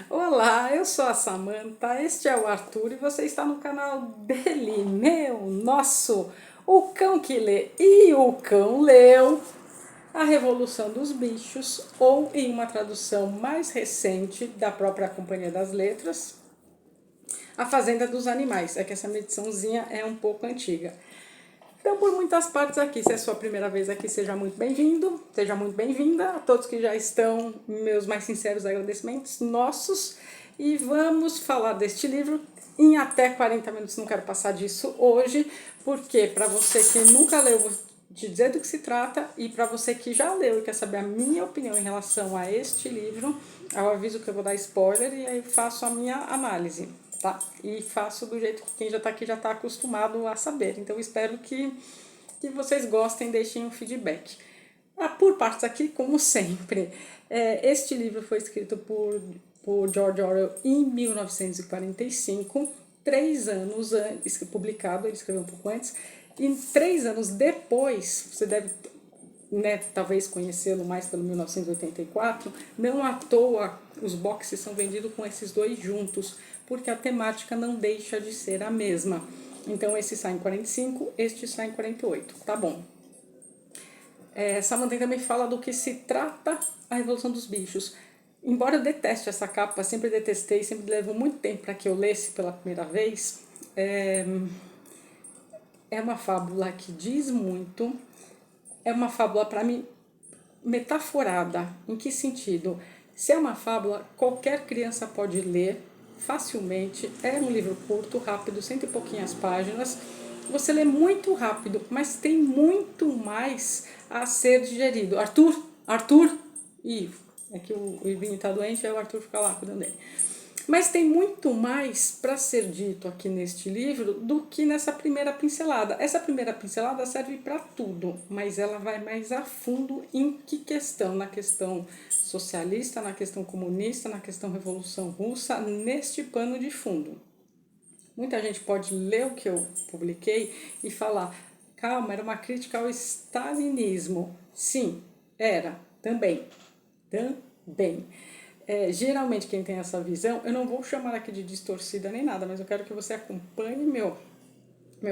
Olá, eu sou a Samantha, este é o Arthur e você está no canal dele, meu, nosso, o cão que lê. E o cão leu A Revolução dos Bichos, ou em uma tradução mais recente da própria Companhia das Letras, A Fazenda dos Animais. É que essa ediçãozinha é um pouco antiga. Então, por muitas partes aqui, se é a sua primeira vez aqui, seja muito bem-vindo, seja muito bem-vinda. A todos que já estão, meus mais sinceros agradecimentos nossos. E vamos falar deste livro em até 40 minutos, não quero passar disso hoje, porque para você que nunca leu, vou te dizer do que se trata, e para você que já leu e quer saber a minha opinião em relação a este livro, eu aviso que eu vou dar spoiler e aí faço a minha análise. Tá? E faço do jeito que quem já está aqui já está acostumado a saber. Então, espero que vocês gostem, deixem um feedback. Por partes aqui, como sempre, este livro foi escrito por George Orwell em 1945, 3 anos antes, publicado, ele escreveu um pouco antes, e 3 anos depois, você deve talvez conhecê-lo mais pelo 1984, não à toa os boxes são vendidos com esses dois juntos, porque a temática não deixa de ser a mesma. Então esse sai em 45, este sai em 48, tá bom. Samantha também fala do que se trata a Revolução dos Bichos. Embora eu deteste essa capa, sempre detestei, sempre levou muito tempo para que eu lesse pela primeira vez, é uma fábula que diz muito. É uma fábula, para mim, metaforada. Em que sentido? Se é uma fábula, qualquer criança pode ler facilmente. É um livro curto, rápido, cento e pouquinhas páginas. Você lê muito rápido, mas tem muito mais a ser digerido. Arthur, Arthur, é que o Ivinho está doente, aí o Arthur fica lá cuidando dele. Mas tem muito mais para ser dito aqui neste livro do que nessa primeira pincelada. Essa primeira pincelada serve para tudo, mas ela vai mais a fundo em que questão? Na questão socialista, na questão comunista, na questão Revolução Russa, neste pano de fundo. Muita gente pode ler o que eu publiquei e falar, calma, era uma crítica ao stalinismo. Sim, era, também. Geralmente quem tem essa visão, eu não vou chamar aqui de distorcida nem nada, mas eu quero que você acompanhe meu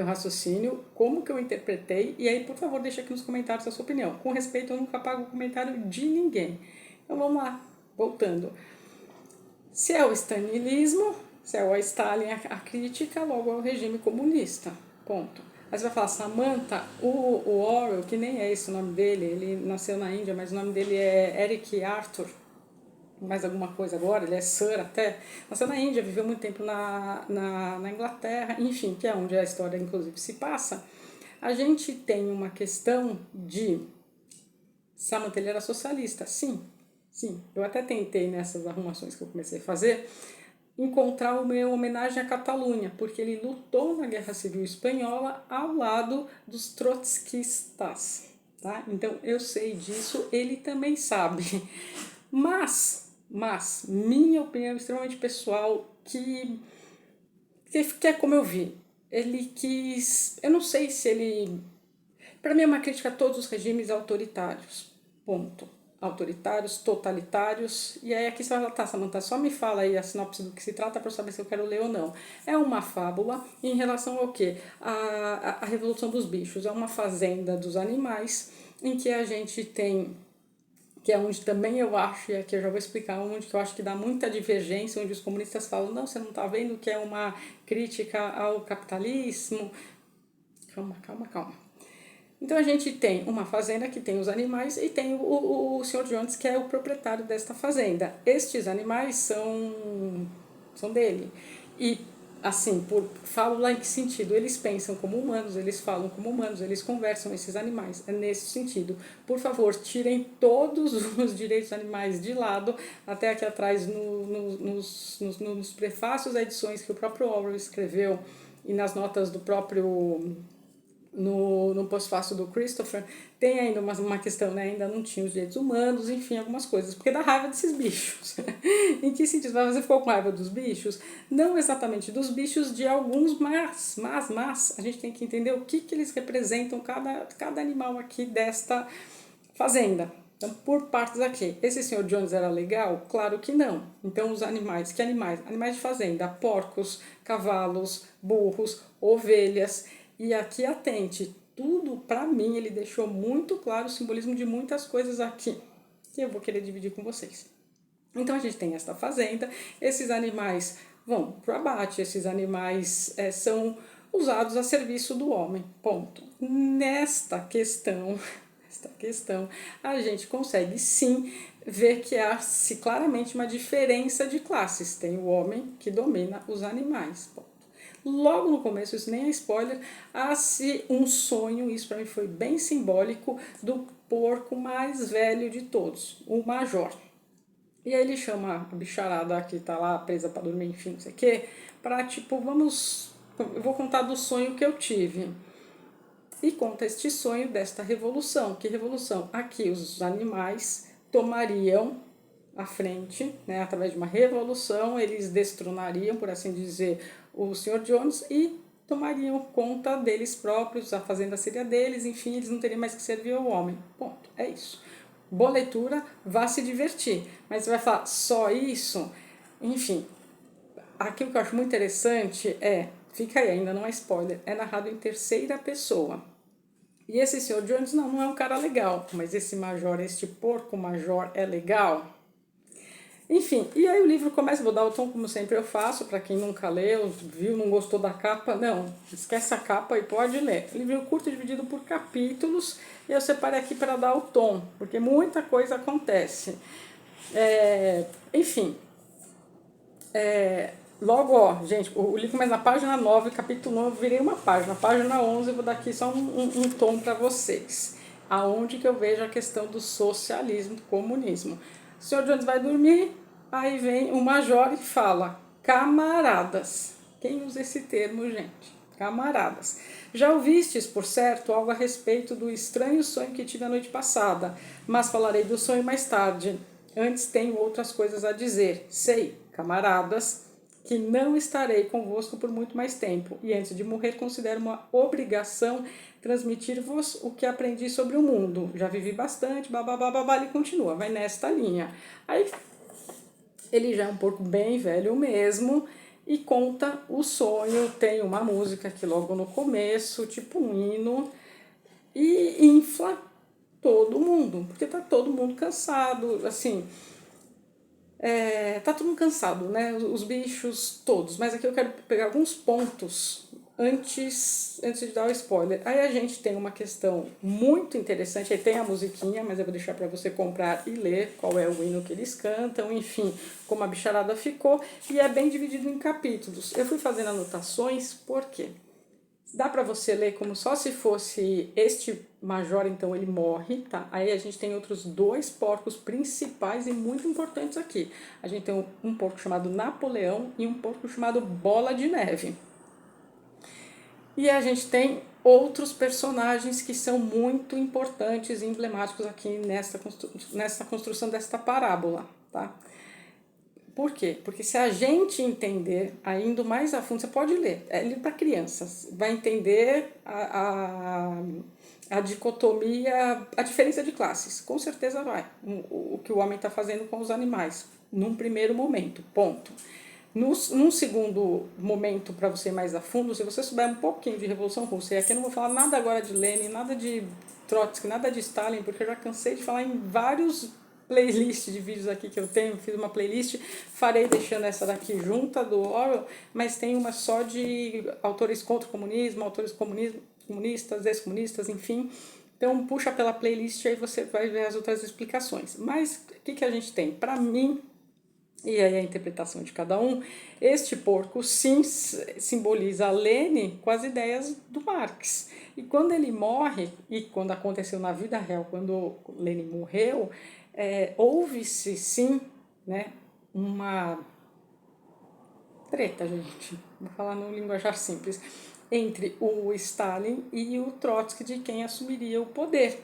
raciocínio, como que eu interpretei, e aí, por favor, deixa aqui nos comentários a sua opinião. Com respeito, eu nunca pago o comentário de ninguém. Então vamos lá, voltando. Se é o stalinismo, se é o Stalin a crítica, logo é o regime comunista. Ponto. Aí você vai falar, Samantha, o Orwell, que nem é esse o nome dele, ele nasceu na Índia, mas o nome dele é Eric Arthur, mais alguma coisa agora, ele é Sir até, nasceu na Índia, viveu muito tempo na Inglaterra, enfim, que é onde a história inclusive se passa. A gente tem uma questão de Samantha, ele era socialista, sim, eu até tentei nessas arrumações que eu comecei a fazer, encontrar uma homenagem à Catalunha, porque ele lutou na Guerra Civil Espanhola ao lado dos trotskistas, tá? Então eu sei disso, ele também sabe, mas minha opinião extremamente pessoal, que é como eu vi. Ele quis, eu não sei se ele, para mim é uma crítica a todos os regimes autoritários, ponto. Autoritários, totalitários, e aí aqui você vai falar, tá, Samantha, só me fala aí a sinopse do que se trata para eu saber se eu quero ler ou não. É uma fábula em relação ao quê? A Revolução dos Bichos, é uma fazenda dos animais, em que a gente tem, que é onde também eu acho, e aqui eu já vou explicar onde que eu acho que dá muita divergência, onde os comunistas falam, não, você não está vendo que é uma crítica ao capitalismo. Calma. Então a gente tem uma fazenda que tem os animais e tem o Sr. Jones, que é o proprietário desta fazenda. Estes animais são dele. E assim, falo lá em que sentido? Eles pensam como humanos, eles falam como humanos, eles conversam, esses animais. É nesse sentido. Por favor, tirem todos os direitos animais de lado, até aqui atrás nos prefácios das edições que o próprio Orwell escreveu e nas notas do próprio no pós-fácil do Christopher, tem ainda uma questão, né? Ainda não tinha os direitos humanos, enfim, algumas coisas, porque dá raiva desses bichos. Em que sentido? Você ficou com raiva dos bichos? Não exatamente dos bichos, de alguns, mas a gente tem que entender o que eles representam, cada animal aqui desta fazenda. Então, por partes aqui. Esse senhor Jones era legal? Claro que não. Então, os animais, que animais? Animais de fazenda, porcos, cavalos, burros, ovelhas. E aqui, atente, tudo, para mim, ele deixou muito claro o simbolismo de muitas coisas aqui, que eu vou querer dividir com vocês. Então, a gente tem esta fazenda, esses animais vão para o abate, esses animais são usados a serviço do homem, ponto. Nesta questão, a gente consegue sim ver que há-se claramente uma diferença de classes. Tem o homem que domina os animais, ponto. Logo no começo, isso nem é spoiler, há-se um sonho, isso para mim foi bem simbólico, do porco mais velho de todos, o Major. E aí ele chama a bicharada que tá lá presa para dormir, enfim, não sei o quê, pra tipo, eu vou contar do sonho que eu tive. E conta este sonho desta revolução. Que revolução? Aqui os animais tomariam a frente, né, através de uma revolução, eles destronariam, por assim dizer, o Sr. Jones e tomariam conta deles próprios, a fazenda seria deles, enfim, eles não teriam mais que servir ao homem. Ponto. É isso. Boa leitura, vá se divertir. Mas você vai falar só isso? Enfim, aqui o que eu acho muito interessante fica aí, ainda não é spoiler, é narrado em terceira pessoa. E esse Sr. Jones não é um cara legal, mas esse major, este porco major é legal. Enfim, e aí o livro começa, vou dar o tom como sempre eu faço, para quem nunca leu, viu, não gostou da capa, não, esquece a capa e pode ler. O livro é curto, dividido por capítulos, e eu separei aqui para dar o tom, porque muita coisa acontece. Enfim, logo, ó, gente, o livro começa na página 9, capítulo 1, eu virei uma página. Na página 11 eu vou dar aqui só um tom para vocês. Aonde que eu vejo a questão do socialismo, do comunismo. O Sr. Jones vai dormir, aí vem o major e fala, camaradas. Quem usa esse termo, gente? Camaradas. Já ouvistes, por certo, algo a respeito do estranho sonho que tive a noite passada, mas falarei do sonho mais tarde. Antes tenho outras coisas a dizer. Sei, camaradas, que não estarei convosco por muito mais tempo, e antes de morrer considero uma obrigação transmitir-vos o que aprendi sobre o mundo. Já vivi bastante, babá, ele continua, vai nesta linha. Aí ele já é um porco bem velho mesmo, e conta o sonho, tem uma música aqui logo no começo, tipo um hino, e infla todo mundo, porque tá todo mundo cansado, assim, tá todo mundo cansado, né? Os bichos todos. Mas aqui eu quero pegar alguns pontos antes de dar o spoiler. Aí a gente tem uma questão muito interessante. Aí tem a musiquinha, mas eu vou deixar para você comprar e ler qual é o hino que eles cantam, enfim, como a bicharada ficou. E é bem dividido em capítulos. Eu fui fazendo anotações, por quê? Dá para você ler como só se fosse este major, então ele morre, tá? Aí a gente tem outros dois porcos principais e muito importantes aqui. A gente tem um porco chamado Napoleão e um porco chamado Bola de Neve. E a gente tem outros personagens que são muito importantes e emblemáticos aqui nessa construção desta parábola, tá? Por quê? Porque se a gente entender ainda mais a fundo, você pode ler, é livro para crianças, vai entender a dicotomia, a diferença de classes, com certeza vai, o que o homem está fazendo com os animais, num primeiro momento, ponto. Num segundo momento, para você ir mais a fundo, se você souber um pouquinho de Revolução Russa, e aqui eu não vou falar nada agora de Lenin, nada de Trotsky, nada de Stalin, porque eu já cansei de falar em vários playlist de vídeos aqui que eu tenho, fiz uma playlist, farei deixando essa daqui junta do Orwell, mas tem uma só de autores contra o comunismo, autores comunistas, ex-comunistas, enfim. Então puxa pela playlist e aí você vai ver as outras explicações. Mas o que a gente tem? Para mim, e aí a interpretação de cada um, este porco sim simboliza Lenin com as ideias do Marx. E quando ele morre, e quando aconteceu na vida real, quando Lenin morreu, houve-se sim, né, uma treta, gente, vou falar no linguajar simples, entre o Stalin e o Trotsky de quem assumiria o poder.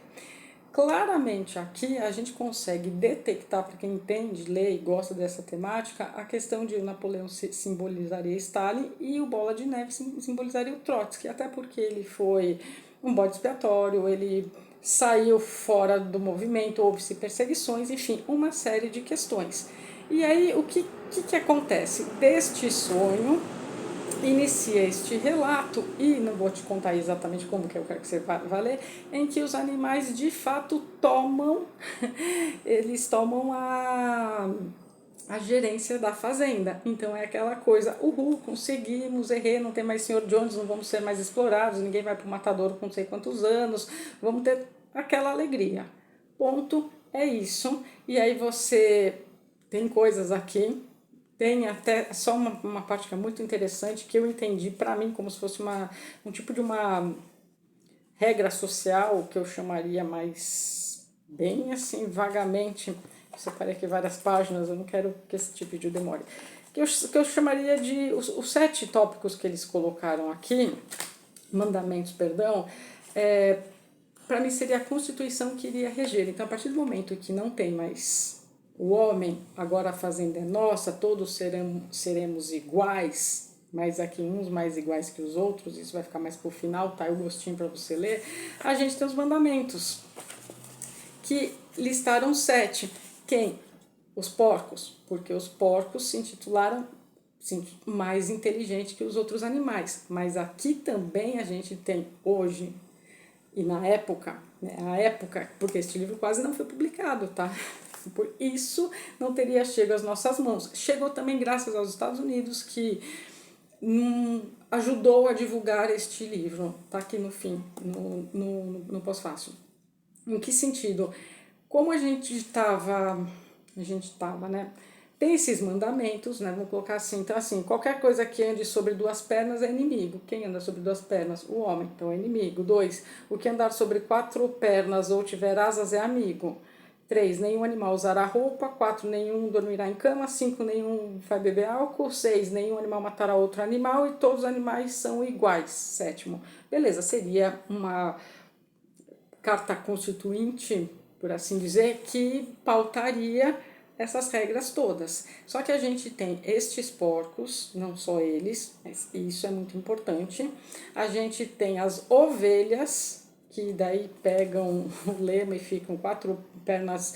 Claramente aqui a gente consegue detectar, para quem entende, lê e gosta dessa temática, a questão de o Napoleão simbolizaria Stalin e o Bola de Neve simbolizaria o Trotsky, até porque ele foi um bode expiatório, ele saiu fora do movimento, houve-se perseguições, enfim, uma série de questões. E aí, o que acontece? Deste sonho, inicia este relato, e não vou te contar exatamente como, que eu quero que você vá ler, em que os animais de fato tomam, eles tomam a gerência da fazenda. Então é aquela coisa, uhul, conseguimos, errei, não tem mais senhor Jones, não vamos ser mais explorados, ninguém vai para o matadouro com não sei quantos anos, vamos ter aquela alegria. Ponto, é isso. E aí você tem coisas aqui, tem até só uma parte que é muito interessante, que eu entendi para mim como se fosse um tipo de uma regra social, que eu chamaria mais bem assim, vagamente. Eu separei aqui várias páginas, eu não quero que esse tipo de vídeo demore. Que eu chamaria de os 7 tópicos que eles colocaram aqui, mandamentos, perdão, para mim seria a Constituição que iria reger. Então, a partir do momento que não tem mais o homem, agora a fazenda é nossa, todos seremos iguais, mas aqui uns mais iguais que os outros, isso vai ficar mais pro final, tá? O gostinho para você ler. A gente tem os mandamentos, que listaram 7. Quem? Os porcos, porque os porcos se intitularam mais inteligente que os outros animais. Mas aqui também a gente tem hoje, e na época, né, porque este livro quase não foi publicado, tá? Por isso não teria chegado às nossas mãos. Chegou também graças aos Estados Unidos, que ajudou a divulgar este livro. Tá aqui no fim, no pós-fácil. Em que sentido? Como a gente estava, né? Tem esses mandamentos, né? Vamos colocar assim. Então, assim, qualquer coisa que ande sobre 2 pernas é inimigo. Quem anda sobre 2 pernas? O homem, então é inimigo. 2, o que andar sobre 4 pernas ou tiver asas é amigo. 3, nenhum animal usará roupa. 4, nenhum dormirá em cama. 5, nenhum vai beber álcool. 6, nenhum animal matará outro animal. E todos os animais são iguais. 7, beleza, seria uma carta constituinte, por assim dizer, que pautaria essas regras todas. Só que a gente tem estes porcos, não só eles, mas isso é muito importante. A gente tem as ovelhas, que daí pegam o lema e ficam 4 pernas,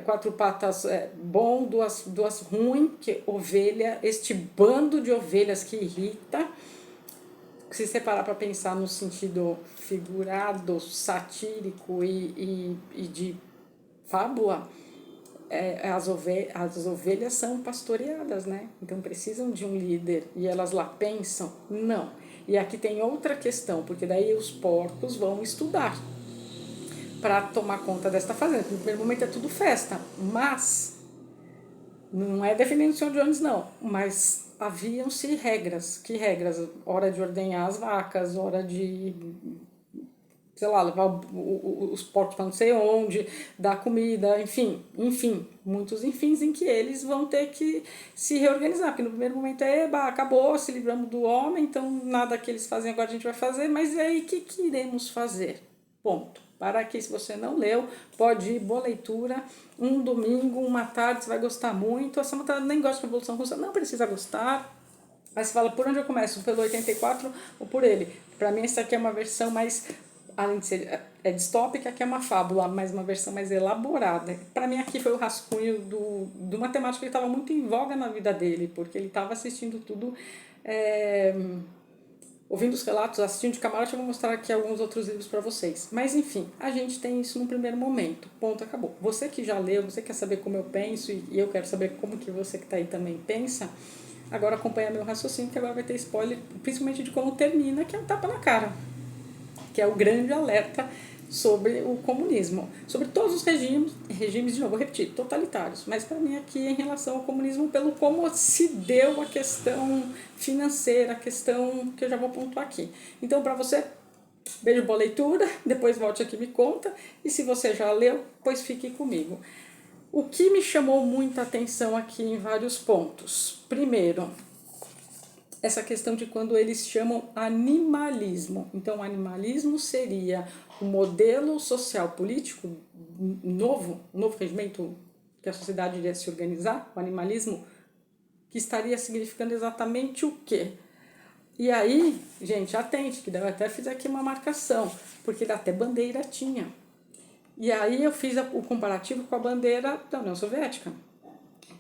4 patas bom, duas ruim, que ovelha, este bando de ovelhas que irrita. Se você parar para pensar no sentido figurado, satírico e de fábula, as ovelhas são pastoreadas, né? Então precisam de um líder e elas lá pensam? Não. E aqui tem outra questão, porque daí os porcos vão estudar para tomar conta desta fazenda. No primeiro momento é tudo festa, mas não é defendendo o Sr. Jones, não, mas haviam-se regras. Que regras? Hora de ordenhar as vacas, hora de, sei lá, levar os porcos para não sei onde, dar comida, enfim, muitos enfins em que eles vão ter que se reorganizar, porque no primeiro momento acabou, se livramos do homem, então nada que eles fazem agora a gente vai fazer, mas e aí o que iremos fazer? Ponto. Para aqui, se você não leu, pode ir, boa leitura, um domingo, uma tarde, você vai gostar muito. A Samantha nem gosta de Revolução Russa, não precisa gostar. Aí você fala, por onde eu começo? Pelo 84 ou por ele? Para mim, essa aqui é uma versão mais, além de ser distópica, que é uma fábula, mas uma versão mais elaborada. Para mim, aqui foi o rascunho de uma temática que estava muito em voga na vida dele, porque ele estava assistindo tudo... ouvindo os relatos, assistindo de camarote, eu vou mostrar aqui alguns outros livros para vocês. Mas, enfim, a gente tem isso no primeiro momento. Ponto, acabou. Você que já leu, você quer saber como eu penso e eu quero saber como que você que está aí também pensa, agora acompanha meu raciocínio, que agora vai ter spoiler, principalmente de como termina, que é um tapa na cara. Que é o grande alerta sobre o comunismo, sobre todos os regimes, de novo, vou repetir, totalitários, mas para mim aqui em relação ao comunismo, pelo como se deu a questão financeira, a questão que eu já vou pontuar aqui. Então, para você, beijo, boa leitura, depois volte aqui e me conta, e se você já leu, pois fique comigo. O que me chamou muita atenção aqui em vários pontos? Primeiro, essa questão de quando eles chamam animalismo. Então, o animalismo seria um modelo social político novo, um novo regimento que a sociedade iria se organizar, o animalismo, que estaria significando exatamente o quê? E aí, gente, atente, que daí eu até fiz aqui uma marcação, porque até bandeira tinha. E aí eu fiz o comparativo com a bandeira da União Soviética.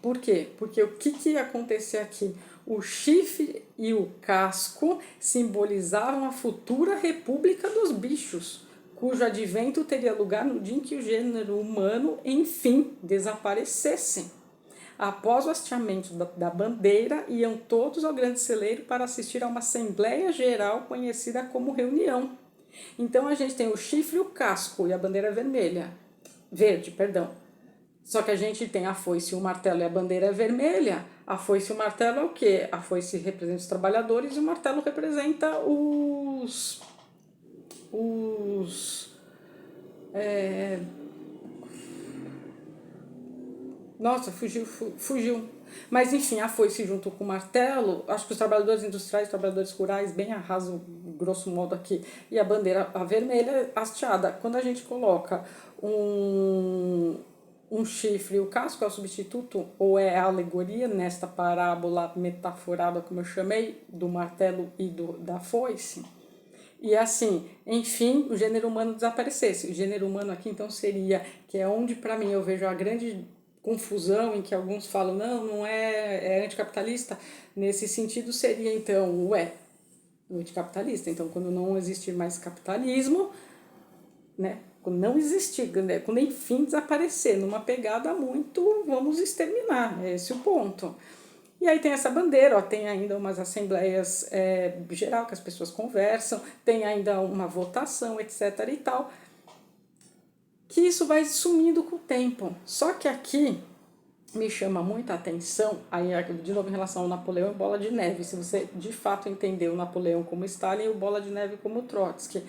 Por quê? Porque o que ia acontecer aqui? O chifre e o casco simbolizavam a futura República dos Bichos, cujo advento teria lugar no dia em que o gênero humano, enfim, desaparecesse. Após o hasteamento da bandeira, iam todos ao grande celeiro para assistir a uma Assembleia Geral conhecida como reunião. Então a gente tem o chifre, o casco e a bandeira verde, perdão. Só que a gente tem a foice, o martelo e a bandeira vermelha. A foice e o martelo é o quê? A foice representa os trabalhadores e o martelo representa Nossa, fugiu. Mas enfim, a foice junto com o martelo, acho que os trabalhadores industriais, trabalhadores rurais, bem a raso, grosso modo aqui, e a bandeira a vermelha hasteada. Quando a gente coloca um chifre, o casco é o substituto, ou é a alegoria nesta parábola metaforada, como eu chamei, do martelo e da foice. E assim, enfim, o gênero humano desaparecesse. O gênero humano aqui então seria, que é onde para mim eu vejo a grande confusão em que alguns falam, não é anticapitalista, nesse sentido seria então o anticapitalista. Então, quando não existir mais capitalismo, né, quando não existir, né, quando enfim desaparecer, numa pegada muito, vamos exterminar, é esse o ponto. E aí tem essa bandeira, ó, tem ainda umas assembleias geral que as pessoas conversam, tem ainda uma votação, etc. e tal, que isso vai sumindo com o tempo. Só que aqui me chama muita atenção, aí de novo em relação ao Napoleão e Bola de Neve, se você de fato entendeu o Napoleão como Stalin e o Bola de Neve como Trotsky.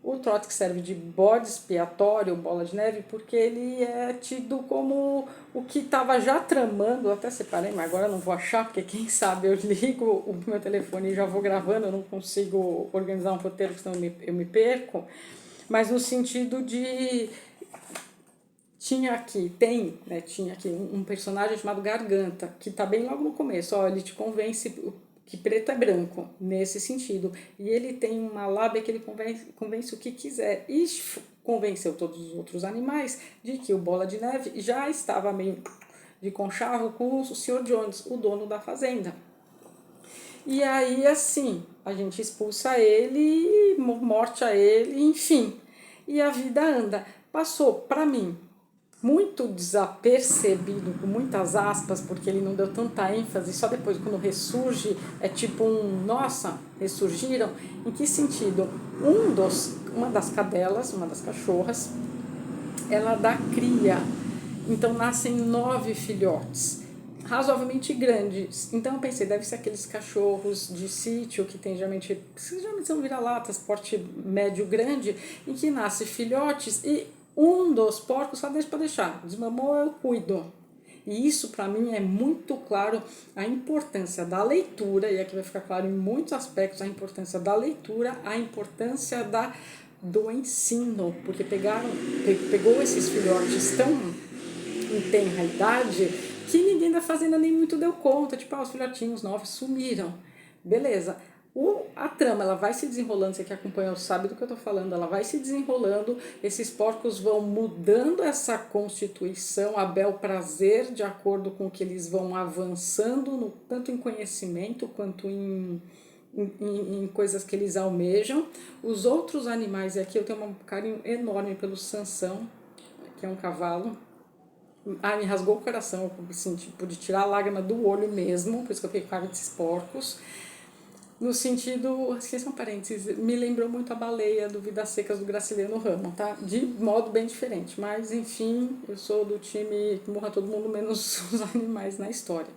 O Trotsky serve de bode expiatório, Bola de Neve, porque ele é tido como o que estava já tramando, até separei, mas agora eu não vou achar, porque quem sabe eu ligo o meu telefone e já vou gravando, eu não consigo organizar um roteiro, senão eu me perco, mas no sentido de... tinha aqui um personagem chamado Garganta, que está bem logo no começo, ó, ele te convence que preto é branco, nesse sentido. E ele tem uma lábia que ele convence o que quiser. E convenceu todos os outros animais de que o Bola de Neve já estava meio de conchavo com o Sr. Jones, o dono da fazenda. E aí, assim, a gente expulsa ele, morte a ele, enfim. E a vida anda. Passou, para mim, muito desapercebido, com muitas aspas, porque ele não deu tanta ênfase, só depois quando ressurge, é tipo nossa, ressurgiram. Em que sentido? Uma das cadelas, uma das cachorras, ela dá cria, então nascem 9 filhotes, razoavelmente grandes. Então eu pensei, deve ser aqueles cachorros de sítio que tem geralmente são vira-latas, porte médio grande, em que nasce filhotes e um dos porcos só deixa para deixar, desmamou, eu cuido. E isso para mim é muito claro a importância da leitura, e aqui vai ficar claro em muitos aspectos a importância da leitura, a importância do ensino, porque pegou esses filhotes tão em tenra idade que ninguém da fazenda nem muito deu conta, tipo, os filhotinhos novos sumiram, beleza. A trama ela vai se desenrolando, você que acompanha sabe do que eu estou falando, ela vai se desenrolando, esses porcos vão mudando essa constituição a bel prazer, de acordo com que eles vão avançando, tanto em conhecimento quanto em coisas que eles almejam. Os outros animais, e aqui eu tenho um carinho enorme pelo Sansão, que é um cavalo. Me rasgou o coração, assim, tipo, de tirar a lágrima do olho mesmo, por isso que eu fiquei com raiva desses porcos. No sentido, esqueci um parênteses, me lembrou muito a baleia do Vidas Secas do Graciliano Ramos, tá? De modo bem diferente, mas enfim, eu sou do time que morra todo mundo menos os animais na história.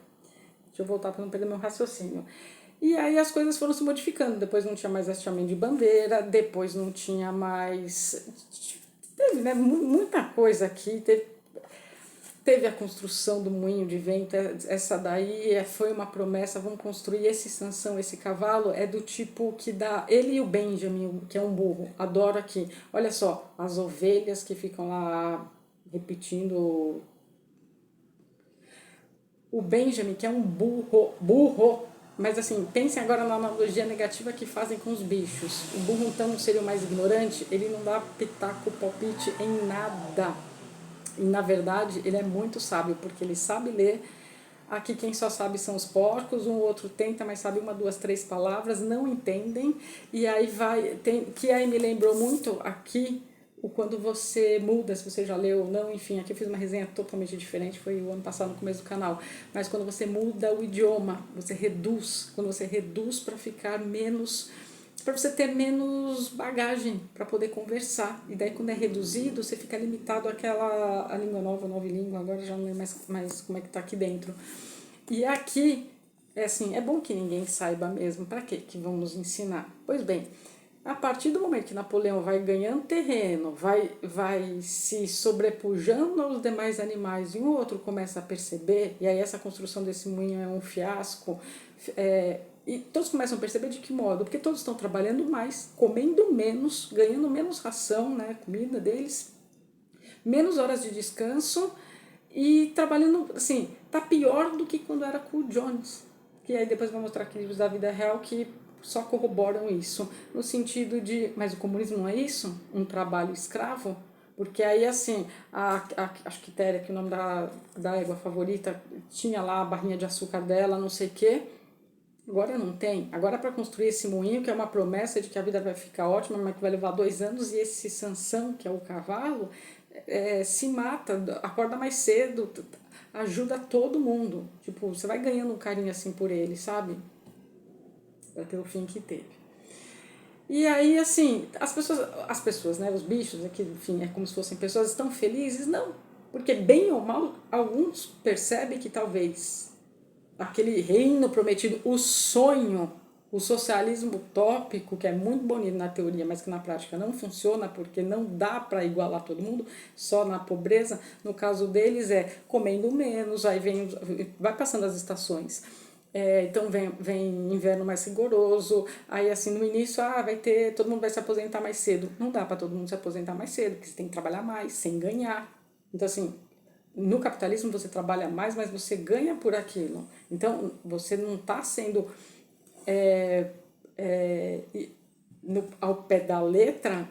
Deixa eu voltar para não perder meu raciocínio. E aí as coisas foram se modificando, depois não tinha mais hasteamento de bandeira, depois não tinha mais... Teve, né, muita coisa aqui, teve a construção do moinho de vento, essa daí foi uma promessa, vamos construir esse Sansão, esse cavalo, é do tipo que dá, ele e o Benjamin, que é um burro, adoro aqui, olha só, as ovelhas que ficam lá repetindo, o Benjamin, que é um burro, Mas assim, pensem agora na analogia negativa que fazem com os bichos. O burro então seria o mais ignorante, ele não dá pitaco, palpite em nada. E na verdade ele é muito sábio, porque ele sabe ler. Aqui quem só sabe são os porcos, um outro tenta, mas sabe uma, duas, três palavras, não entendem. E aí vai, que aí me lembrou muito aqui, o quando você muda, se você já leu ou não, enfim, aqui eu fiz uma resenha totalmente diferente, foi o ano passado no começo do canal, mas quando você muda o idioma, você reduz, quando você reduz para ficar menos, para você ter menos bagagem para poder conversar, e daí quando é reduzido, você fica limitado àquela a língua nova, nova língua, agora já não é mais como é que tá aqui dentro. E aqui, é assim, é bom que ninguém saiba mesmo, para quê que vamos ensinar? Pois bem, a partir do momento que Napoleão vai ganhando terreno, vai se sobrepujando aos demais animais e um outro começa a perceber, e aí essa construção desse moinho é um fiasco, e todos começam a perceber de que modo? Porque todos estão trabalhando mais, comendo menos, ganhando menos ração, né, comida deles, menos horas de descanso e trabalhando, assim, tá pior do que quando era com o Jones, que aí depois vou mostrar aqui livros da vida real que só corroboram isso, no sentido de, mas o comunismo não é isso? Um trabalho escravo? Porque aí, assim, acho que Quitéria, que é o nome da égua favorita, tinha lá a barrinha de açúcar dela, não sei o quê, agora não tem. Agora para construir esse moinho, que é uma promessa de que a vida vai ficar ótima, mas que vai levar 2 anos, e esse Sansão, que é o cavalo, se mata, acorda mais cedo, ajuda todo mundo. Tipo, você vai ganhando um carinho assim por ele, sabe? Pra ter o fim que teve. E aí, assim, as pessoas, né, os bichos, aqui, enfim, é como se fossem pessoas, estão felizes? Não. Porque, bem ou mal, alguns percebem que talvez aquele reino prometido, o sonho, o socialismo utópico, que é muito bonito na teoria, mas que na prática não funciona, porque não dá para igualar todo mundo, só na pobreza. No caso deles é comendo menos, aí vai passando as estações. Então vem inverno mais rigoroso, aí assim no início todo mundo vai se aposentar mais cedo. Não dá para todo mundo se aposentar mais cedo, porque você tem que trabalhar mais, sem ganhar. Então assim, no capitalismo você trabalha mais, mas você ganha por aquilo. Então você não está sendo ao pé da letra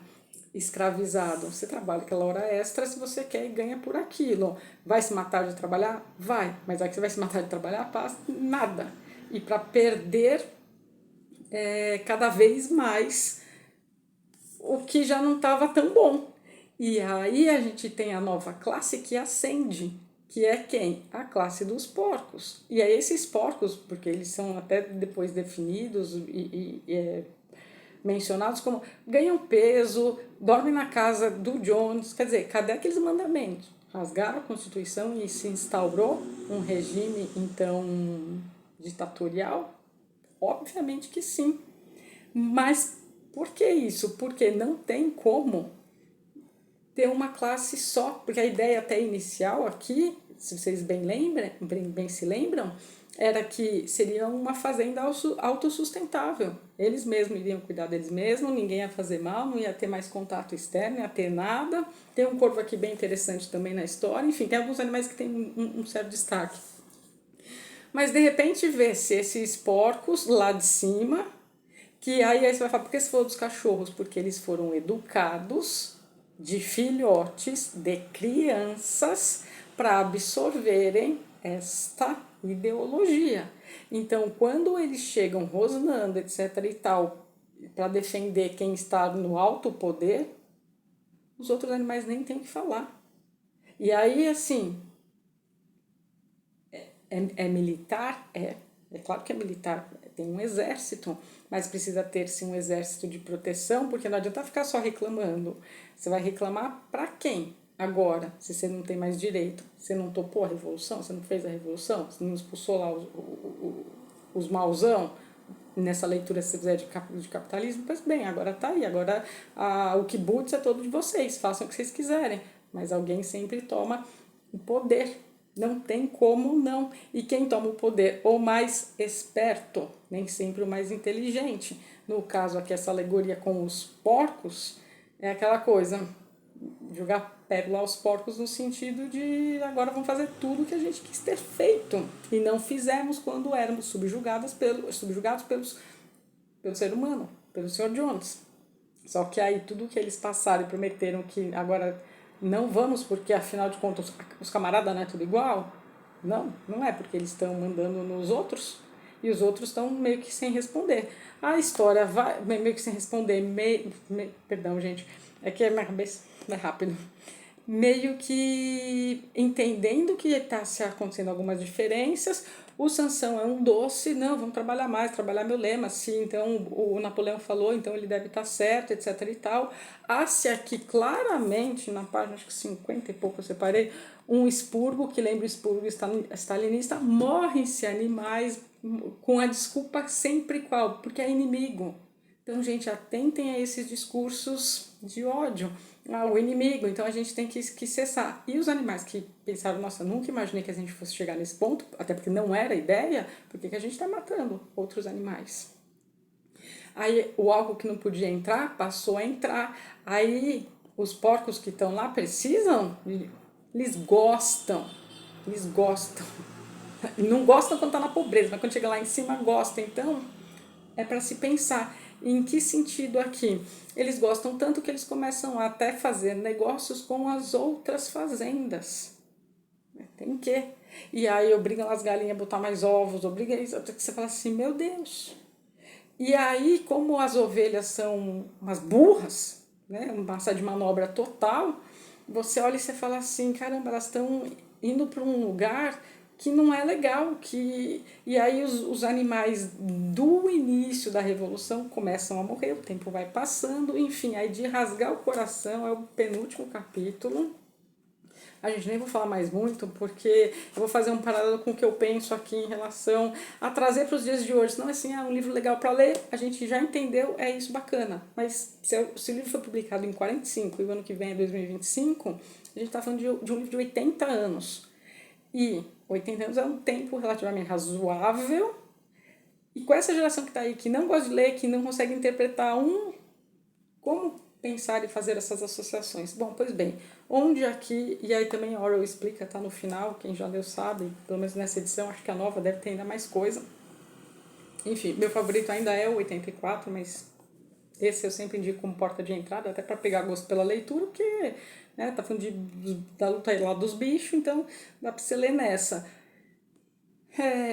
escravizado. Você trabalha aquela hora extra se você quer e ganha por aquilo. Vai se matar de trabalhar? Vai. Mas aí que você vai se matar de trabalhar, passa nada. E para perder cada vez mais o que já não estava tão bom. E aí a gente tem a nova classe que ascende, que é quem? A classe dos porcos. E aí esses porcos, porque eles são até depois definidos e mencionados como ganham peso, dormem na casa do Jones, quer dizer, cadê aqueles mandamentos? Rasgaram a Constituição e se instaurou um regime, então, ditatorial? Obviamente que sim. Mas por que isso? Porque não tem como ter uma classe só, porque a ideia até inicial aqui, se vocês bem se lembram, era que seria uma fazenda autossustentável. Eles mesmos iriam cuidar deles mesmos, ninguém ia fazer mal, não ia ter mais contato externo, não ia ter nada. Tem um corvo aqui bem interessante também na história. Enfim, tem alguns animais que têm um certo destaque. Mas de repente vê-se esses porcos lá de cima, que aí você vai falar, por que se for dos cachorros? Porque eles foram educados de filhotes, de crianças, para absorverem esta ideologia. Então, quando eles chegam rosnando, etc. e tal, para defender quem está no alto poder, os outros animais nem têm o que falar. E aí, assim, é militar? É claro que é militar, tem um exército, mas precisa ter-se um exército de proteção, porque não adianta ficar só reclamando. Você vai reclamar para quem? Agora, se você não tem mais direito, você não topou a revolução, você não fez a revolução, você não expulsou lá os mauzão, nessa leitura se você fizer de capitalismo, pois bem, agora tá aí, agora o kibutz é todo de vocês, façam o que vocês quiserem, mas alguém sempre toma o poder, não tem como não, e quem toma o poder, o mais esperto, nem sempre o mais inteligente, no caso aqui essa alegoria com os porcos, é aquela coisa, jogar pérola aos porcos no sentido de agora vamos fazer tudo o que a gente quis ter feito e não fizemos quando éramos subjugados pelo ser humano, pelo Sr. Jones. Só que aí tudo que eles passaram e prometeram que agora não vamos porque afinal de contas os camaradas não é tudo igual. Não é porque eles estão mandando nos outros e os outros estão meio que sem responder. A história vai meio que sem responder, perdão, gente, é que a minha cabeça é rápido. Meio que entendendo que está se acontecendo algumas diferenças, o Sansão é um doce, não, vamos trabalhar mais, trabalhar meu lema, sim, então o Napoleão falou, então ele deve estar certo, etc e tal. Há-se aqui claramente, na página acho que 50 e pouco eu separei, um expurgo, que lembra o expurgo stalinista, morrem-se animais com a desculpa sempre qual? Porque é inimigo. Então, gente, atentem a esses discursos de ódio ao inimigo. Então, a gente tem que cessar. E os animais que pensaram, nossa, nunca imaginei que a gente fosse chegar nesse ponto, até porque não era a ideia, por que a gente está matando outros animais? Aí, o álcool que não podia entrar, passou a entrar. Aí, os porcos que estão lá precisam, eles gostam. Não gostam quando está na pobreza, mas quando chega lá em cima, gostam. Então, é para se pensar em que sentido aqui. Eles gostam tanto que eles começam a até fazer negócios com as outras fazendas. Tem que. E aí obrigam as galinhas a botar mais ovos, obriga isso, até que você fala assim, meu Deus. E aí, como as ovelhas são umas burras, né, massa de manobra total, você olha e você fala assim, caramba, elas estão indo para um lugar que não é legal, e aí os animais do início da revolução começam a morrer, o tempo vai passando, enfim, aí de rasgar o coração é o penúltimo capítulo. A gente nem vou falar mais muito, porque eu vou fazer um paralelo com o que eu penso aqui em relação a trazer para os dias de hoje. Não é assim, um livro legal para ler, a gente já entendeu, é isso bacana. Mas se o livro foi publicado em 45 e o ano que vem é 2025, a gente está falando de um livro de 80 anos. E 80 anos é um tempo relativamente razoável. E com essa geração que está aí, que não gosta de ler, que não consegue interpretar como pensar e fazer essas associações? Bom, pois bem, onde aqui, e aí também a Orwell explica, tá no final, quem já leu sabe, pelo menos nessa edição, acho que a nova deve ter ainda mais coisa. Enfim, meu favorito ainda é o 84, mas esse eu sempre indico como porta de entrada, até para pegar gosto pela leitura, porque tá falando da luta lá dos bichos, então dá para você ler nessa.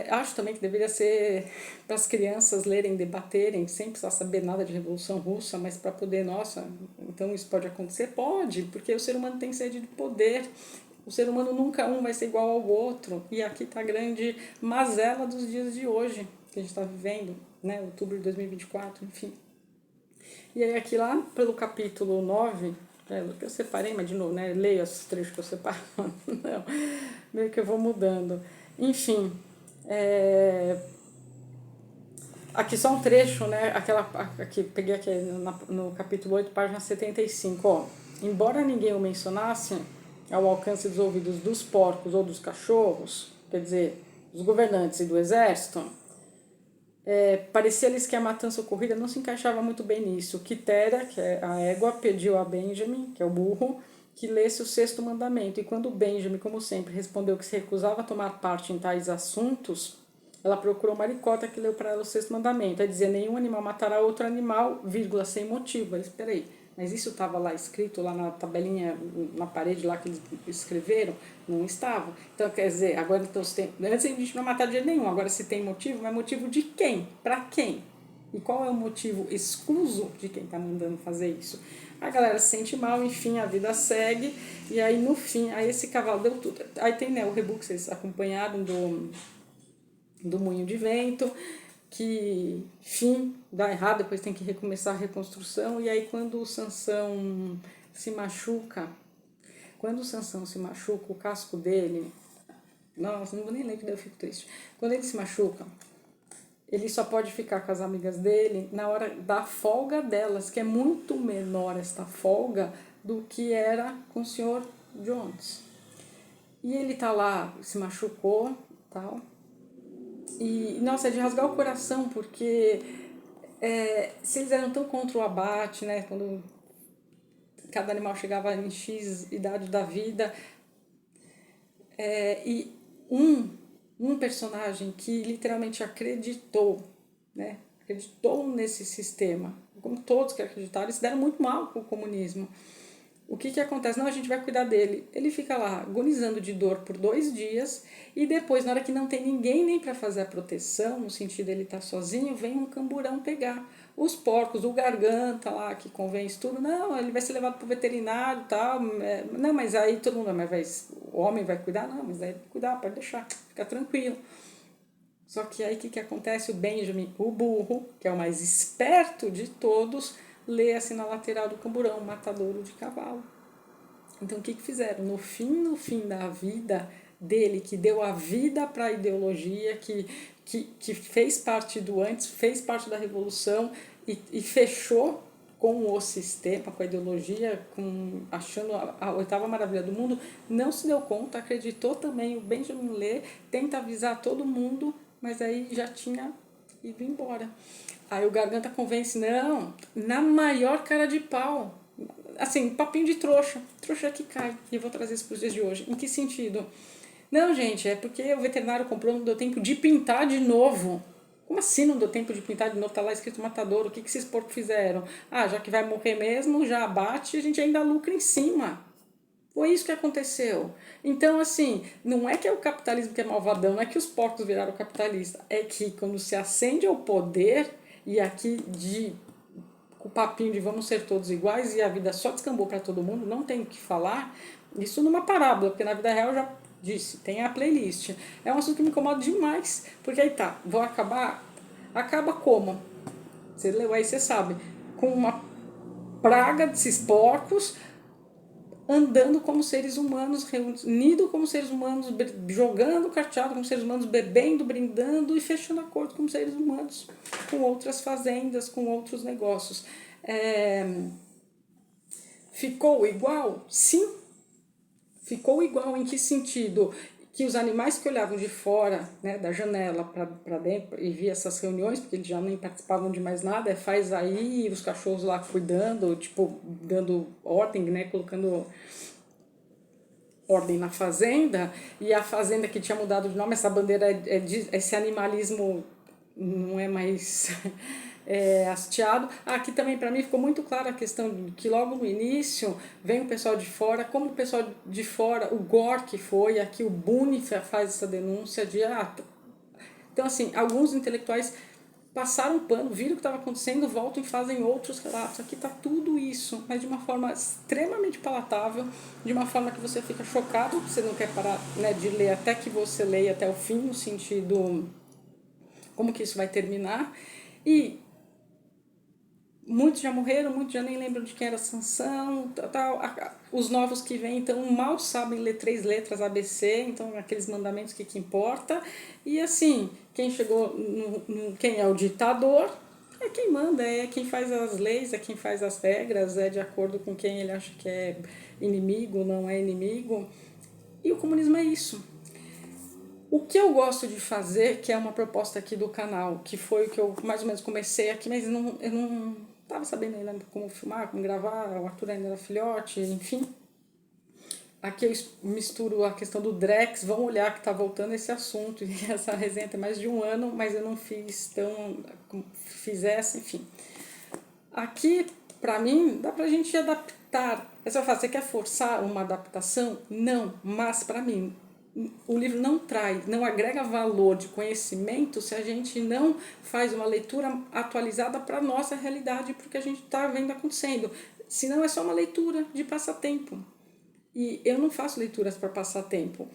Acho também que deveria ser para as crianças lerem, debaterem, sem precisar saber nada de Revolução Russa, mas para poder, nossa, então isso pode acontecer? Pode, porque o ser humano tem sede de poder. O ser humano nunca vai ser igual ao outro. E aqui está a grande mazela dos dias de hoje, que a gente está vivendo, né? Outubro de 2024, enfim. E aí aqui lá pelo capítulo 9, que eu separei, mas de novo, né? Leio esses trechos que eu separo. Não, meio que eu vou mudando. Enfim, aqui só um trecho, né? Aqui, peguei aqui no capítulo 8, página 75, ó. Embora ninguém o mencionasse, ao alcance dos ouvidos dos porcos ou dos cachorros, quer dizer, dos governantes e do exército, parecia-lhes que a matança ocorrida não se encaixava muito bem nisso. Quitera, que é a égua, pediu a Benjamin, que é o burro, que lesse o sexto mandamento. E quando Benjamin, como sempre, respondeu que se recusava a tomar parte em tais assuntos, ela procurou Maricota, que leu para ela o sexto mandamento. É dizer, nenhum animal matará outro animal, vírgula, sem motivo. Aí, espera aí, mas isso estava lá escrito, lá na tabelinha, na parede lá que eles escreveram? Não estava. Então, quer dizer, agora então, antes a gente não matar de jeito nenhum, agora se tem motivo, mas motivo de quem? Para quem? E qual é o motivo excluso de quem está mandando fazer isso? A galera se sente mal, enfim, a vida segue, e aí no fim, aí esse cavalo deu tudo. Aí tem, né, o rebook, vocês acompanharam do Moinho de Vento, que, enfim, dá errado, depois tem que recomeçar a reconstrução, e aí quando o Sansão se machuca, o casco dele, nossa, não vou nem ler que daí eu fico triste, quando ele se machuca, ele só pode ficar com as amigas dele na hora da folga delas, que é muito menor esta folga do que era com o Sr. Jones. E ele tá lá, se machucou, tal. E, nossa, é de rasgar o coração, porque se eles eram tão contra o abate, né, quando cada animal chegava em X idade da vida. E um personagem que literalmente acreditou, né? Acreditou nesse sistema, como todos que acreditaram, eles se deram muito mal com o comunismo. O que acontece? Não, a gente vai cuidar dele. Ele fica lá agonizando de dor por 2 dias e depois, na hora que não tem ninguém nem para fazer a proteção, no sentido de ele estar sozinho, vem um camburão pegar. Os porcos, o garganta lá, que convence tudo, não, ele vai ser levado para o veterinário e tal. Não, mas aí todo mundo, o homem vai cuidar? Não, mas aí ele vai cuidar, pode deixar, fica tranquilo. Só que aí o que acontece? O Benjamin, o burro, que é o mais esperto de todos, lê assim na lateral do camburão, matadouro de cavalo. Então o que fizeram? No fim da vida dele, que deu a vida para a ideologia, que fez parte do antes, fez parte da revolução e fechou com o sistema, com a ideologia, achando a oitava maravilha do mundo, não se deu conta, acreditou também. O Benjamin Lê tenta avisar todo mundo, mas aí já tinha ido embora. Aí o Garganta convence, não, na maior cara de pau. Assim, papinho de trouxa. Trouxa que cai. E eu vou trazer isso para os dias de hoje. Em que sentido? Não, gente, é porque o veterinário comprou, não deu tempo de pintar de novo. Como assim não deu tempo de pintar de novo? Tá lá escrito matador. O que esses porcos fizeram? Ah, já que vai morrer mesmo, já abate e a gente ainda lucra em cima. Foi isso que aconteceu. Então, assim, não é que é o capitalismo que é malvadão, não é que os porcos viraram capitalista. É que quando se acende ao poder, e aqui com o papinho de vamos ser todos iguais, e a vida só descambou para todo mundo, não tem o que falar, isso numa parábola, porque na vida real eu já disse, tem a playlist. É um assunto que me incomoda demais, porque aí tá, vou acabar, acaba como? Você leu aí, você sabe, com uma praga desses porcos, andando como seres humanos, reunidos como seres humanos, jogando carteado como seres humanos, bebendo, brindando e fechando acordo como seres humanos, com outras fazendas, com outros negócios. Ficou igual? Sim. Ficou igual em que sentido? Que os animais que olhavam de fora, né, da janela para dentro e via essas reuniões, porque eles já nem participavam de mais nada, faz aí, os cachorros lá cuidando, tipo, dando ordem, né, colocando ordem na fazenda, e a fazenda que tinha mudado de nome, essa bandeira, esse animalismo não é mais hasteado. Aqui também para mim ficou muito clara a questão de que logo no início vem o pessoal de fora, como o pessoal de fora, o Gore que foi, aqui o Boone faz essa denúncia de... Então assim, alguns intelectuais passaram um pano, viram o que estava acontecendo, voltam e fazem outros relatos. Aqui está tudo isso, mas de uma forma extremamente palatável, de uma forma que você fica chocado, você não quer parar, né, de ler até que você leia até o fim, no sentido como que isso vai terminar. E muitos já morreram, muitos já nem lembram de quem era Sansão, tal. Os novos que vêm, então, mal sabem ler 3 letras ABC, então, aqueles mandamentos que importa. E, assim, quem chegou, quem é o ditador, é quem manda, é quem faz as leis, é quem faz as regras, é de acordo com quem ele acha que é inimigo, não é inimigo. E o comunismo é isso. O que eu gosto de fazer, que é uma proposta aqui do canal, que foi o que eu mais ou menos comecei aqui, mas eu não estava sabendo ainda como filmar, como gravar, o Arthur ainda era filhote, enfim. Aqui eu misturo a questão do Drex, vão olhar que está voltando esse assunto, e essa resenha tem mais de 1 ano, mas eu não fiz tão... fizesse, enfim. Aqui, para mim, dá pra gente adaptar. Aí você vai falar, você quer forçar uma adaptação? Não, mas para mim, o livro não traz, não agrega valor de conhecimento se a gente não faz uma leitura atualizada para a nossa realidade, porque a gente está vendo acontecendo. Senão é só uma leitura de passatempo. E eu não faço leituras para passar tempo.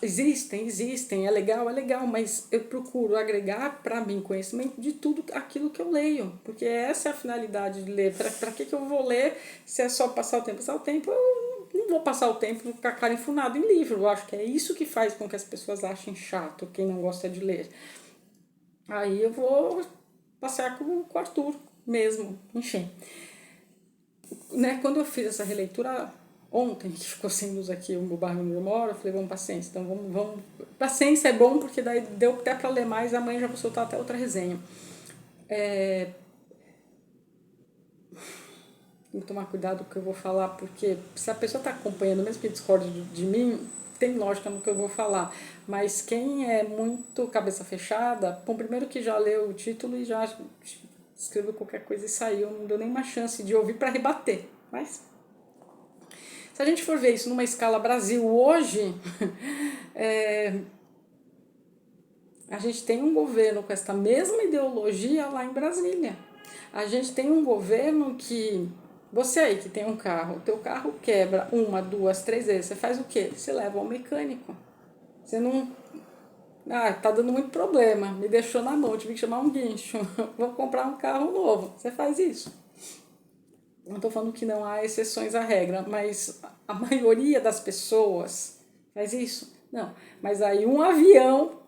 Existem, é legal, mas eu procuro agregar para mim conhecimento de tudo aquilo que eu leio, porque essa é a finalidade de ler. Para que eu vou ler se é só passar o tempo? Passar o tempo, eu não vou passar o tempo com a cara enfurnada em livro. Eu acho que é isso que faz com que as pessoas achem chato, quem não gosta de ler. Aí eu vou passear com o Arthur mesmo, enfim. Né, quando eu fiz essa releitura ontem, que ficou sem luz aqui o bairro onde eu moro, eu falei, vamos, paciência, então vamos... Paciência é bom, porque daí deu até para ler mais, amanhã já vou soltar até outra resenha. tem que tomar cuidado com o que eu vou falar, porque se a pessoa está acompanhando, mesmo que discorde de mim, tem lógica no que eu vou falar. Mas quem é muito cabeça fechada, bom, primeiro que já leu o título e já escreveu qualquer coisa e saiu, não deu nenhuma chance de ouvir para rebater. Mas se a gente for ver isso numa escala Brasil hoje, a gente tem um governo com essa mesma ideologia lá em Brasília. A gente tem um governo que, você aí que tem um carro, o teu carro quebra 1, 2, 3 vezes, você faz o quê? Você leva ao mecânico. Você não... Ah, tá dando muito problema, me deixou na mão, tive que chamar um guincho, vou comprar um carro novo. Você faz isso. Não estou falando que não há exceções à regra, mas a maioria das pessoas faz isso. Não, mas aí um avião,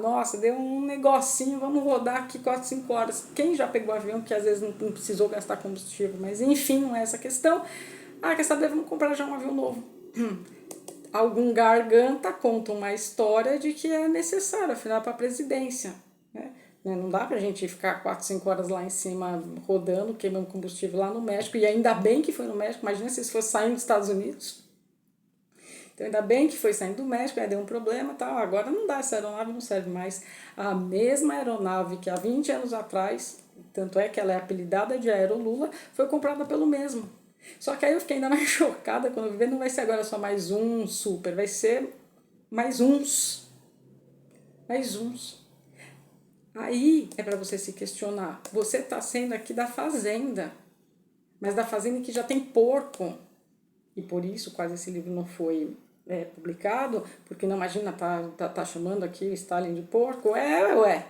nossa, deu um negocinho, vamos rodar aqui 4, 5 horas. Quem já pegou avião que às vezes não precisou gastar combustível, mas enfim, não é essa a questão. Quer saber, vamos comprar já um avião novo. Algum garganta conta uma história de que é necessário, afinal, para a presidência, né? Não dá pra gente ficar 4, 5 horas lá em cima rodando, queimando combustível lá no México, e ainda bem que foi no México, imagina se fosse saindo dos Estados Unidos. Então ainda bem que foi saindo do México, aí deu um problema e tal, agora não dá, essa aeronave não serve mais. A mesma aeronave que há 20 anos atrás, tanto é que ela é apelidada de Aerolula, foi comprada pelo mesmo. Só que aí eu fiquei ainda mais chocada quando eu vi, não vai ser agora só mais um super, vai ser mais uns. Mais uns. Aí é para você se questionar. Você está sendo aqui da fazenda, mas da fazenda que já tem porco. E por isso quase esse livro não foi publicado, porque não imagina, tá chamando aqui o Stalin de porco. Ué.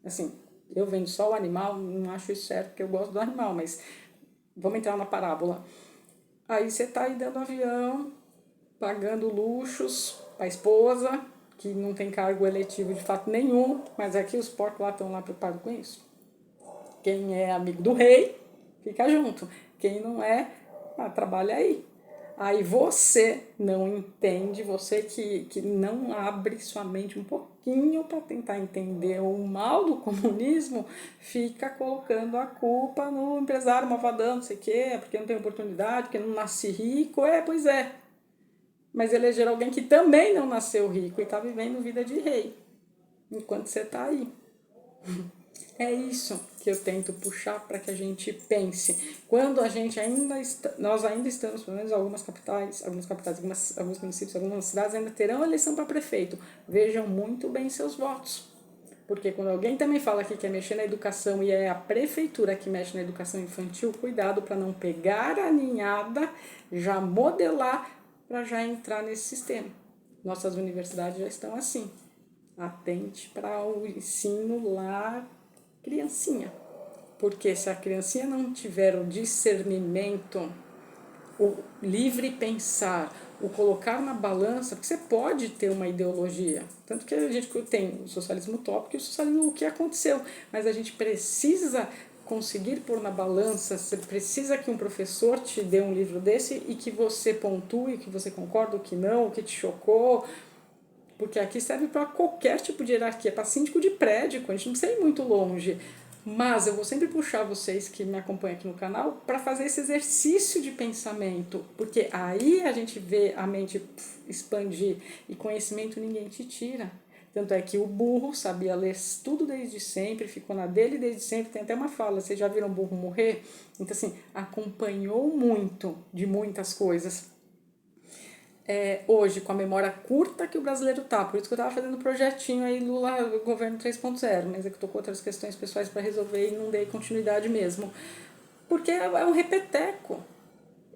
Assim, eu vendo só o animal, não acho isso certo, porque eu gosto do animal, mas vamos entrar na parábola. Aí você tá aí dando avião, pagando luxos para a esposa, que não tem cargo eletivo de fato nenhum, mas aqui os porcos lá estão lá preocupados com isso. Quem é amigo do rei, fica junto. Quem não é, trabalha aí. Aí você não entende, você que não abre sua mente um pouquinho para tentar entender o mal do comunismo, fica colocando a culpa no empresário malvadão, não sei o quê, porque não tem oportunidade, porque não nasce rico. Pois é. Mas eleger alguém que também não nasceu rico e está vivendo vida de rei, enquanto você está aí. É isso que eu tento puxar para que a gente pense. Quando a gente nós ainda estamos, pelo menos algumas capitais, alguns municípios, algumas cidades ainda terão eleição para prefeito. Vejam muito bem seus votos. Porque quando alguém também fala que quer mexer na educação e é a prefeitura que mexe na educação infantil, cuidado para não pegar a ninhada, já modelar para já entrar nesse sistema. Nossas universidades já estão assim. Atente para o ensino lá, criancinha. Porque se a criancinha não tiver o discernimento, o livre pensar, o colocar na balança, porque você pode ter uma ideologia. Tanto que a gente tem o socialismo utópico e o socialismo o que aconteceu. Mas a gente precisa conseguir pôr na balança, você precisa que um professor te dê um livro desse e que você pontue, que você concorda, o que não, o que te chocou, porque aqui serve para qualquer tipo de hierarquia, para síndico de prédio, a gente não precisa ir muito longe. Mas eu vou sempre puxar vocês que me acompanham aqui no canal para fazer esse exercício de pensamento, porque aí a gente vê a mente expandir e conhecimento ninguém te tira. Tanto é que o burro sabia ler tudo desde sempre, ficou na dele desde sempre. Tem até uma fala, vocês já viram o burro morrer? Então, assim, acompanhou muito de muitas coisas. Hoje, com a memória curta que o brasileiro tá, por isso que eu estava fazendo um projetinho aí, Lula, governo 3.0, mas é que eu tô com outras questões pessoais para resolver e não dei continuidade mesmo. Porque é um repeteco.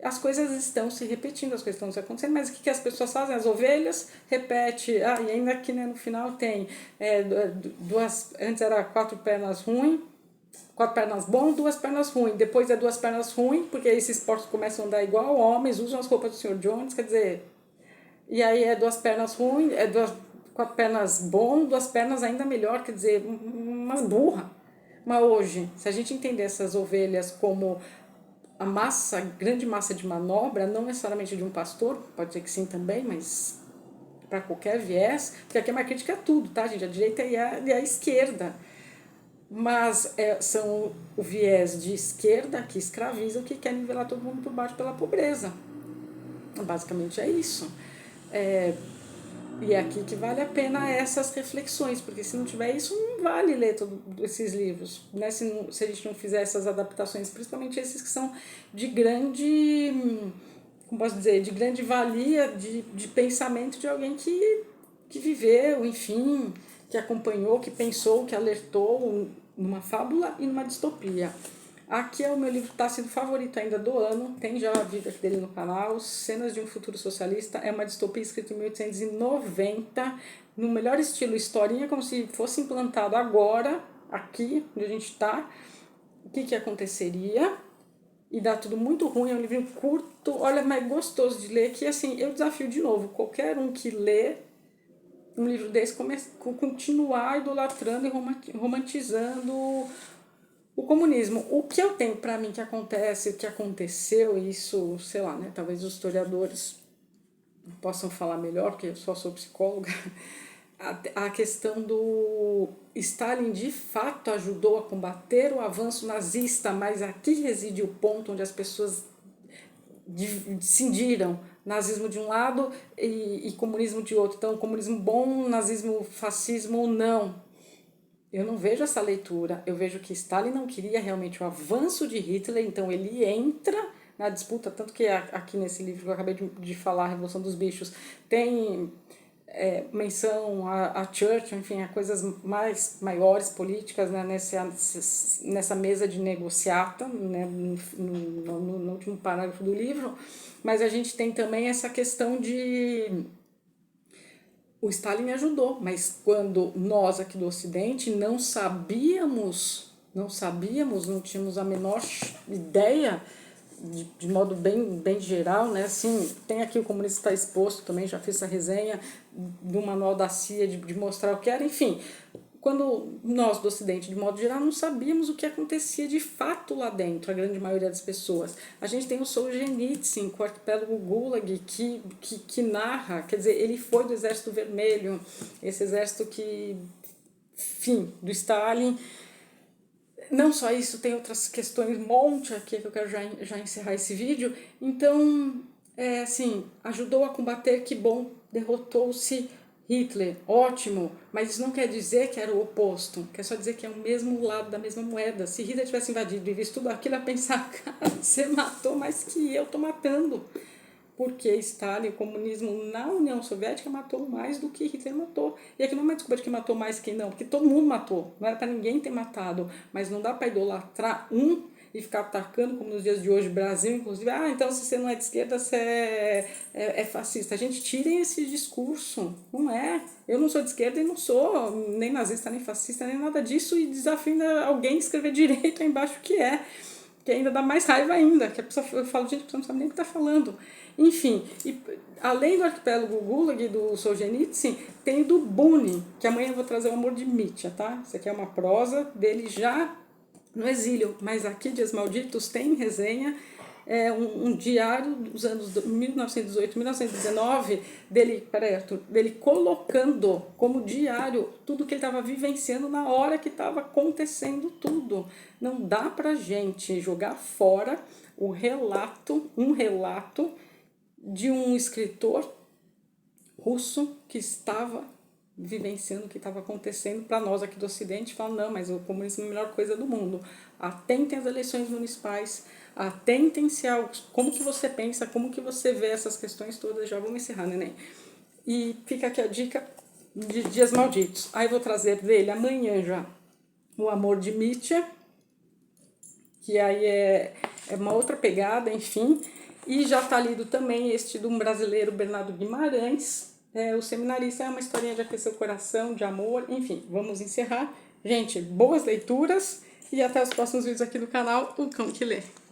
As coisas estão se repetindo, as coisas estão se acontecendo, mas o que as pessoas fazem? As ovelhas repete, e ainda aqui, né, no final tem antes era 4 pernas ruins, 4 pernas bom, 2 pernas ruins, depois é 2 pernas ruins, porque esses porcos começam a andar igual, homens usam as roupas do Sr. Jones, quer dizer, e aí é 2 pernas ruins, 4 pernas bom, 2 pernas ainda melhor, quer dizer, umas burra. Mas hoje, se a gente entender essas ovelhas como a grande massa de manobra, não necessariamente de um pastor, pode ser que sim também, mas para qualquer viés, porque aqui é uma crítica a tudo, tá, gente? A direita e a esquerda. mas são o viés de esquerda que escravizam, que quer nivelar todo mundo por baixo pela pobreza. Basicamente é isso. E é aqui que vale a pena essas reflexões, porque se não tiver isso, não vale ler todos esses livros, né? Se a gente não fizer essas adaptações, principalmente esses que são de grande, como posso dizer, de grande valia de pensamento de alguém que viveu, enfim, que acompanhou, que pensou, que alertou numa fábula e numa distopia. Aqui é o meu livro que está sendo favorito ainda do ano, tem já vídeo aqui dele no canal, Cenas de um Futuro Socialista, é uma distopia escrita em 1890, no melhor estilo historinha, como se fosse implantado agora, aqui onde a gente está, o que aconteceria, e dá tudo muito ruim, é um livro curto, olha, mas gostoso de ler, que assim, eu desafio de novo, qualquer um que lê um livro desse, continuar idolatrando e romantizando o comunismo. O que eu tenho para mim que acontece, o que aconteceu, isso, sei lá, né, talvez os historiadores possam falar melhor, porque eu só sou psicóloga, a questão do Stalin de fato ajudou a combater o avanço nazista, mas aqui reside o ponto onde as pessoas cindiram nazismo de um lado e comunismo de outro. Então, comunismo bom, nazismo, fascismo não. Eu não vejo essa leitura, eu vejo que Stalin não queria realmente o avanço de Hitler, então ele entra na disputa, tanto que aqui nesse livro que eu acabei de falar, A Revolução dos Bichos, tem menção a Churchill, enfim, a coisas maiores políticas, né, nessa mesa de negociata, né, no último parágrafo do livro, mas a gente tem também essa questão de... O Stalin ajudou, mas quando nós aqui do Ocidente não tínhamos a menor ideia, de modo bem geral, né? Assim, tem aqui o Comunista Está Exposto, também já fiz essa resenha do manual da CIA de mostrar o que era, enfim. Quando nós do Ocidente, de modo geral, não sabíamos o que acontecia de fato lá dentro, a grande maioria das pessoas. A gente tem o Solzhenitsyn, com o Arquipélago Gulag, que narra, quer dizer, ele foi do Exército Vermelho, esse exército do Stalin. Não só isso, tem outras questões, monte aqui, que eu quero já encerrar esse vídeo. Então, assim, ajudou a combater, que bom, derrotou-se Hitler, ótimo, mas isso não quer dizer que era o oposto, quer só dizer que é o mesmo lado da mesma moeda. Se Hitler tivesse invadido e visto tudo aquilo, ia pensar, cara, você matou mais que eu tô matando. Porque Stalin, o comunismo na União Soviética matou mais do que Hitler matou. E aqui não é uma desculpa de quem matou mais que não, porque todo mundo matou, não era para ninguém ter matado, mas não dá para idolatrar um e ficar atacando, como nos dias de hoje, Brasil, inclusive, então se você não é de esquerda, você é fascista. Gente, tirem esse discurso, não é. Eu não sou de esquerda e não sou nem nazista, nem fascista, nem nada disso, e desafio ainda alguém escrever direito aí embaixo que ainda dá mais raiva ainda, que a pessoa, eu falo, gente, a pessoa não sabe nem o que está falando. Enfim, e além do Arquipélago Gulag do Solzhenitsyn, tem do Bune, que amanhã eu vou trazer o Amor de Mitya, tá? Isso aqui é uma prosa dele já no exílio, mas aqui, Dias Malditos, tem resenha, um diário dos anos 1918, 1919, dele colocando como diário tudo que ele estava vivenciando na hora que estava acontecendo tudo. Não dá pra gente jogar fora um relato de um escritor russo que estava vivenciando o que estava acontecendo para nós aqui do Ocidente, falando, não, mas o comunismo é a melhor coisa do mundo. Atentem às eleições municipais, atentem-se ao como que você pensa, como que você vê essas questões todas. Já vamos encerrar, neném. E fica aqui a dica de Dias Malditos. Aí eu vou trazer dele amanhã já O Amor de Mitya, que aí é uma outra pegada, enfim. E já está lido também este de um brasileiro, Bernardo Guimarães, O Seminarista. É uma historinha de aquecer o coração, de amor, enfim. Vamos encerrar. Gente, boas leituras e até os próximos vídeos aqui do canal O Cão que Lê.